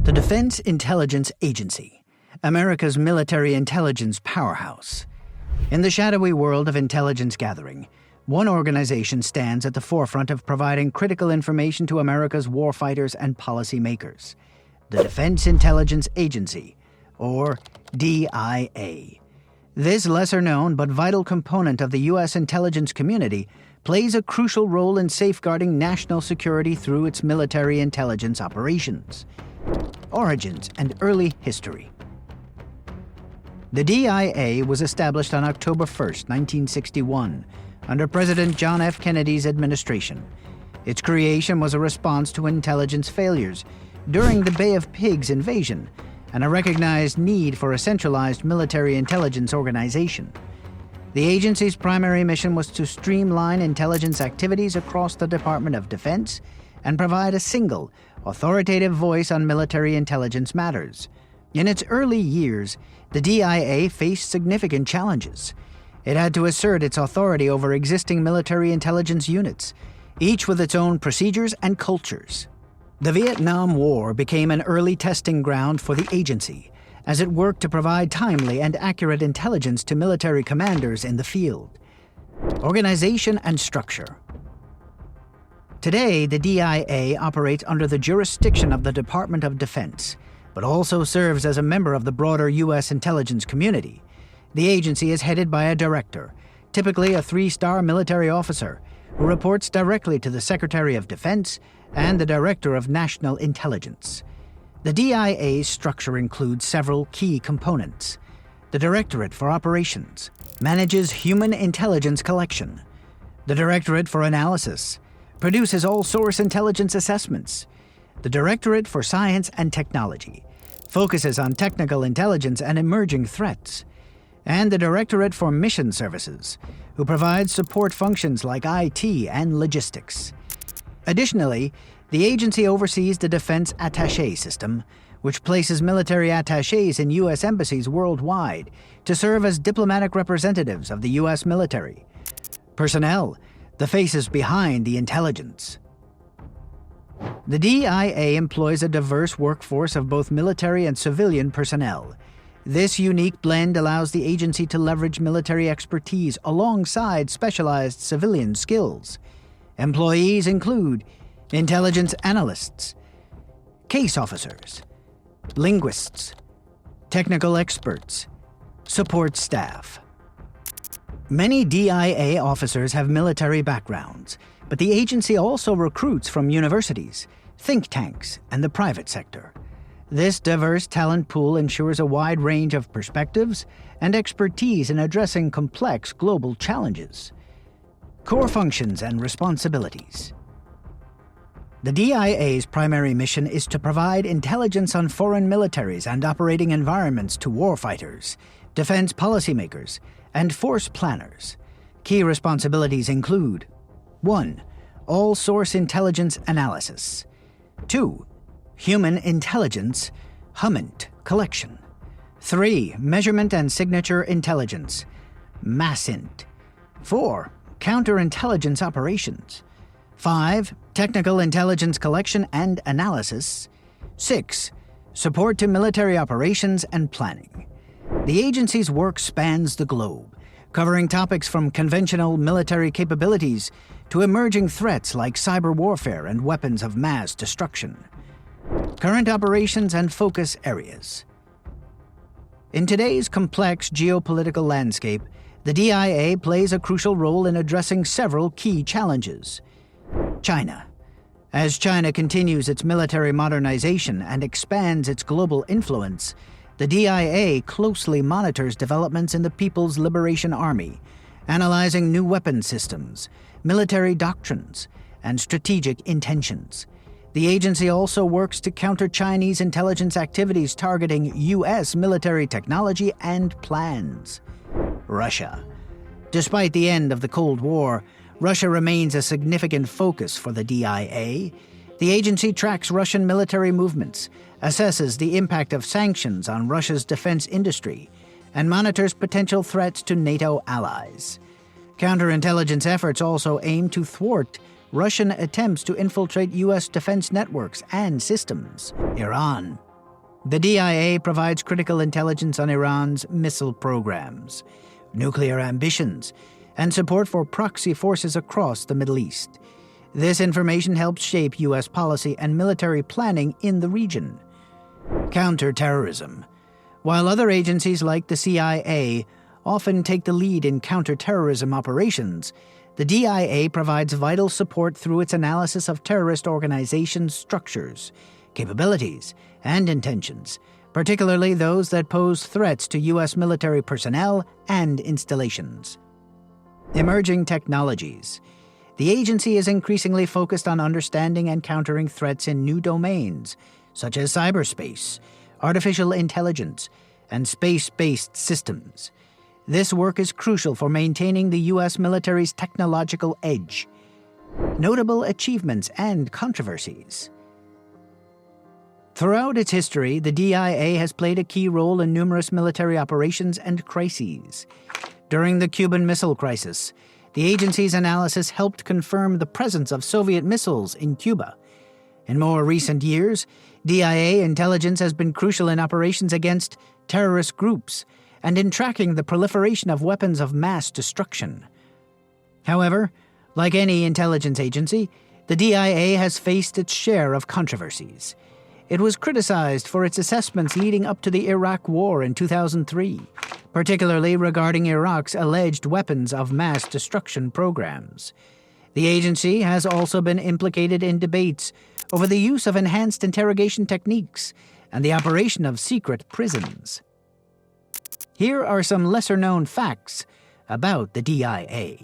The Defense Intelligence Agency, America's military intelligence powerhouse. In the shadowy world of intelligence gathering, one organization stands at the forefront of providing critical information to America's warfighters and policymakers: the Defense Intelligence Agency, or DIA. This lesser-known but vital component of the U.S. intelligence community plays a crucial role in safeguarding national security through its military intelligence operations. Origins and early history. The DIA was established on October 1, 1961, under President John F. Kennedy's administration. Its creation was a response to intelligence failures during the Bay of Pigs invasion and a recognized need for a centralized military intelligence organization. The agency's primary mission was to streamline intelligence activities across the Department of Defense and provide a single, authoritative voice on military intelligence matters. In its early years, the DIA faced significant challenges. It had to assert its authority over existing military intelligence units, each with its own procedures and cultures. The Vietnam War became an early testing ground for the agency, as it worked to provide timely and accurate intelligence to military commanders in the field. Organization and structure. Today, the DIA operates under the jurisdiction of the Department of Defense, but also serves as a member of the broader U.S. intelligence community. The agency is headed by a director, typically a 3-star military officer, who reports directly to the Secretary of Defense and the Director of National Intelligence. The DIA's structure includes several key components. The Directorate for Operations manages human intelligence collection. The Directorate for Analysis produces all-source intelligence assessments. The Directorate for Science and Technology focuses on technical intelligence and emerging threats. And the Directorate for Mission Services, who provides support functions like IT and logistics. Additionally, the agency oversees the Defense Attaché System, which places military attachés in U.S. embassies worldwide to serve as diplomatic representatives of the U.S. military. Personnel, the faces behind the intelligence. The DIA employs a diverse workforce of both military and civilian personnel. This unique blend allows the agency to leverage military expertise alongside specialized civilian skills. Employees include intelligence analysts, case officers, linguists, technical experts, support staff. Many DIA officers have military backgrounds, but the agency also recruits from universities, think tanks, and the private sector. This diverse talent pool ensures a wide range of perspectives and expertise in addressing complex global challenges. Core functions and responsibilities. The DIA's primary mission is to provide intelligence on foreign militaries and operating environments to warfighters, defense policymakers, and force planners. Key responsibilities include: 1. All-source intelligence analysis. 2. Human intelligence, HUMINT, collection. 3. Measurement and signature intelligence, MASINT. 4. Counterintelligence operations. 5. Technical intelligence collection and analysis. 6. Support to military operations and planning. The agency's work spans the globe, covering topics from conventional military capabilities to emerging threats like cyber warfare and weapons of mass destruction. Current operations and focus areas. In today's complex geopolitical landscape, the DIA plays a crucial role in addressing several key challenges. China. As China continues its military modernization and expands its global influence, the DIA closely monitors developments in the People's Liberation Army, analyzing new weapon systems, military doctrines, and strategic intentions. The agency also works to counter Chinese intelligence activities targeting U.S. military technology and plans. Russia. Despite the end of the Cold War, Russia remains a significant focus for the DIA. The agency tracks Russian military movements, assesses the impact of sanctions on Russia's defense industry, and monitors potential threats to NATO allies. Counterintelligence efforts also aim to thwart Russian attempts to infiltrate U.S. defense networks and systems. Iran. The DIA provides critical intelligence on Iran's missile programs, nuclear ambitions, and support for proxy forces across the Middle East. This information helps shape U.S. policy and military planning in the region. Counterterrorism. While other agencies like the CIA often take the lead in counterterrorism operations, the DIA provides vital support through its analysis of terrorist organizations' structures, capabilities, and intentions, particularly those that pose threats to U.S. military personnel and installations. Emerging technologies. The agency is increasingly focused on understanding and countering threats in new domains, such as cyberspace, artificial intelligence, and space-based systems. This work is crucial for maintaining the U.S. military's technological edge. Notable achievements and controversies. Throughout its history, the DIA has played a key role in numerous military operations and crises. During the Cuban Missile Crisis, the agency's analysis helped confirm the presence of Soviet missiles in Cuba. In more recent years, DIA intelligence has been crucial in operations against terrorist groups and in tracking the proliferation of weapons of mass destruction. However, like any intelligence agency, the DIA has faced its share of controversies. It was criticized for its assessments leading up to the Iraq War in 2003, particularly regarding Iraq's alleged weapons of mass destruction programs. The agency has also been implicated in debates over the use of enhanced interrogation techniques and the operation of secret prisons. Here are some lesser-known facts about the DIA.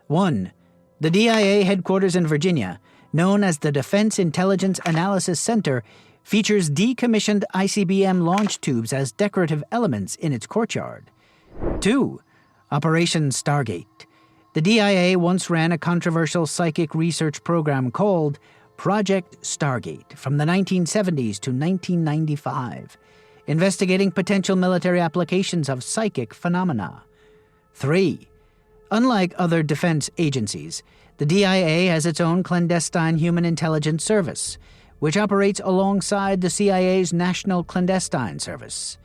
1. The DIA headquarters in Virginia, known as the Defense Intelligence Analysis Center, features decommissioned ICBM launch tubes as decorative elements in its courtyard. 2. Operation Stargate. The DIA once ran a controversial psychic research program called Project Stargate from the 1970s to 1995, investigating potential military applications of psychic phenomena. 3. Unlike other defense agencies, the DIA has its own clandestine human intelligence service, which operates alongside the CIA's National Clandestine Service.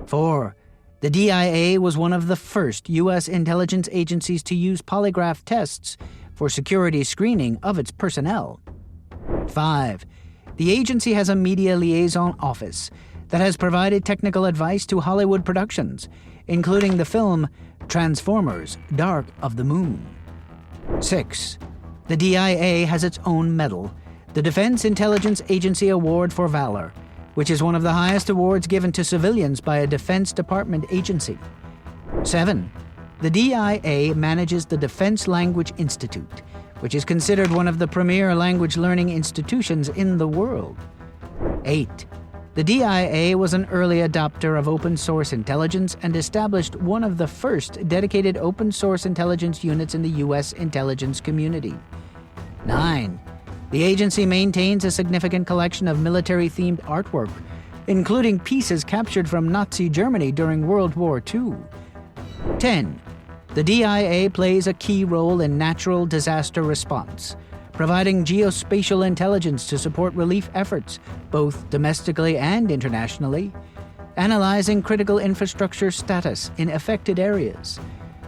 4. The DIA was one of the first U.S. intelligence agencies to use polygraph tests for security screening of its personnel. 5. The agency has a media liaison office that has provided technical advice to Hollywood productions, including the film Transformers: Dark of the Moon. 6. The DIA has its own medal, the Defense Intelligence Agency Award for Valor, which is one of the highest awards given to civilians by a Defense Department agency. 7. The DIA manages the Defense Language Institute, which is considered one of the premier language learning institutions in the world. 8. The DIA was an early adopter of open-source intelligence and established one of the first dedicated open-source intelligence units in the U.S. intelligence community. 9. The agency maintains a significant collection of military-themed artwork, including pieces captured from Nazi Germany during World War II. 10. The DIA plays a key role in natural disaster response, providing geospatial intelligence to support relief efforts, both domestically and internationally, analyzing critical infrastructure status in affected areas.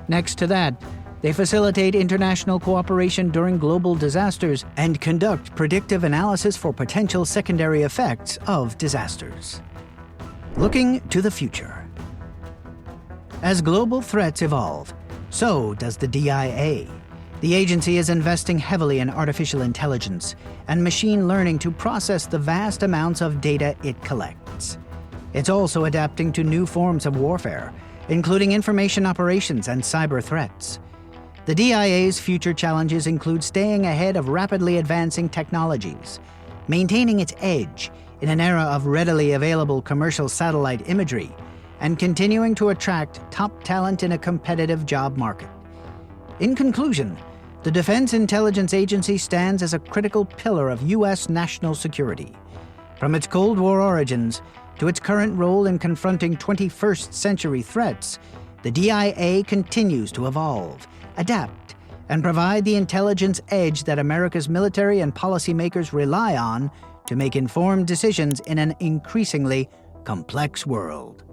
Next to that, they facilitate international cooperation during global disasters and conduct predictive analysis for potential secondary effects of disasters. Looking to the future. As global threats evolve, so does the DIA. The agency is investing heavily in artificial intelligence and machine learning to process the vast amounts of data it collects. It's also adapting to new forms of warfare, including information operations and cyber threats. The DIA's future challenges include staying ahead of rapidly advancing technologies, maintaining its edge in an era of readily available commercial satellite imagery, and continuing to attract top talent in a competitive job market. In conclusion, the Defense Intelligence Agency stands as a critical pillar of U.S. national security. From its Cold War origins to its current role in confronting 21st century threats, the DIA continues to evolve, adapt, and provide the intelligence edge that America's military and policymakers rely on to make informed decisions in an increasingly complex world.